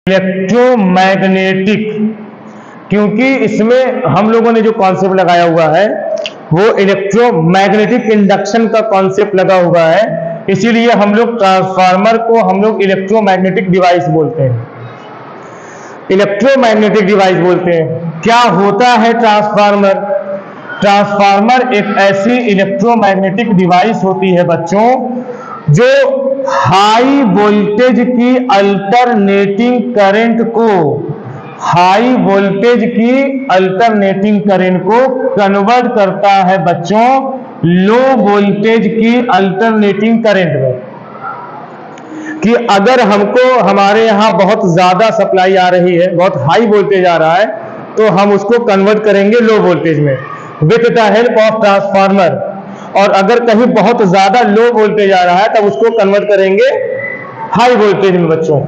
Electromagnetic, क्योंकि इसमें हम लोगों ने जो कॉन्सेप्ट लगाया हुआ है वो इलेक्ट्रोमैग्नेटिक इंडक्शन का कॉन्सेप्ट लगा हुआ है, इसीलिए हम लोग ट्रांसफार्मर को हम लोग इलेक्ट्रोमैग्नेटिक डिवाइस बोलते हैं। इलेक्ट्रोमैग्नेटिक डिवाइस बोलते हैं। क्या होता है ट्रांसफार्मर? ट्रांसफार्मर एक ऐसी इलेक्ट्रोमैग्नेटिक डिवाइस होती है बच्चों, जो हाई वोल्टेज की अल्टरनेटिंग करंट को कन्वर्ट करता है बच्चों लो वोल्टेज की अल्टरनेटिंग करंट में। कि अगर हमको हमारे यहां बहुत ज्यादा सप्लाई आ रही है, बहुत हाई वोल्टेज आ रहा है, तो हम उसको कन्वर्ट करेंगे लो वोल्टेज में with the help of transformer. और अगर कहीं बहुत ज्यादा लो वोल्टेज आ रहा है तब उसको कन्वर्ट करेंगे हाई वोल्टेज में बच्चों।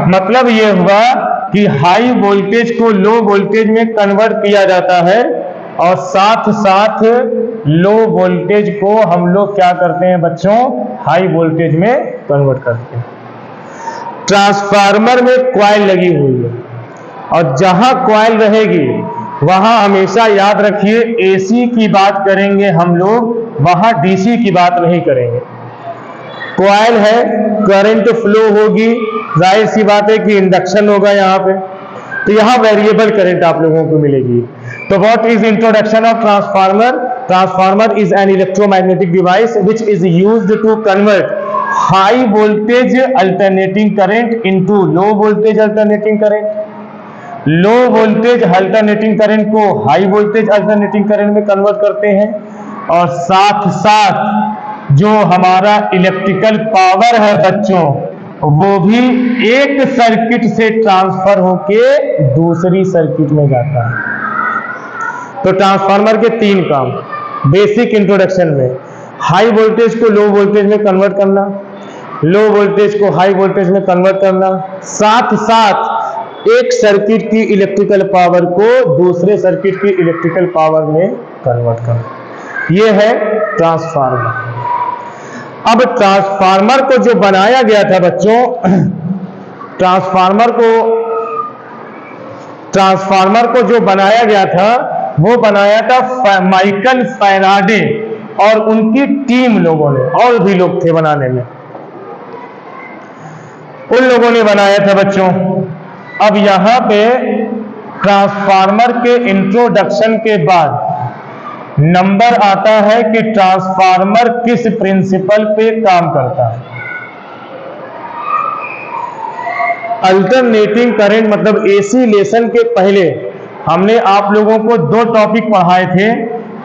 मतलब ये हुआ कि हाई वोल्टेज को लो वोल्टेज में कन्वर्ट किया जाता है और साथ साथ लो वोल्टेज को हम लोग क्या करते हैं बच्चों, हाई वोल्टेज में कन्वर्ट करते हैं। ट्रांसफार्मर में कॉइल लगी हुई है और जहां कॉइल रहेगी वहां हमेशा याद रखिए एसी की बात करेंगे हम लोग, वहां डीसी की बात नहीं करेंगे। कॉइल है, करंट फ्लो होगी, जाहिर सी बात है कि इंडक्शन होगा यहाँ पे, तो यहाँ वेरिएबल करंट आप लोगों को मिलेगी। तो what is introduction of transformer? Transformer is an electromagnetic device which is used to convert high voltage alternating current into low voltage alternating current. Low voltage alternating current को हाई वोल्टेज अल्टरनेटिंग करंट में convert करते हैं और साथ साथ जो हमारा electrical power है बच्चों, वो भी एक सर्किट से ट्रांसफर होके दूसरी सर्किट में जाता है। तो ट्रांसफार्मर के तीन काम बेसिक इंट्रोडक्शन में, हाई वोल्टेज को लो वोल्टेज में कन्वर्ट करना, लो वोल्टेज को हाई वोल्टेज में कन्वर्ट करना, साथ साथ एक सर्किट की इलेक्ट्रिकल पावर को दूसरे सर्किट की इलेक्ट्रिकल पावर में कन्वर्ट करना। यह है ट्रांसफार्मर। अब ट्रांसफार्मर को जो बनाया गया था बच्चों, ट्रांसफार्मर को जो बनाया गया था वो बनाया था माइकल फैराडे और उनकी टीम लोगों ने, और भी लोग थे बनाने में, उन लोगों ने बनाया था बच्चों। अब यहां पे ट्रांसफार्मर के इंट्रोडक्शन के बाद नंबर आता है कि ट्रांसफार्मर किस प्रिंसिपल पे काम करता है। अल्टरनेटिंग करंट मतलब एसी लेसन के पहले हमने आप लोगों को दो टॉपिक पढ़ाए थे।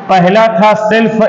पहला था सेल्फ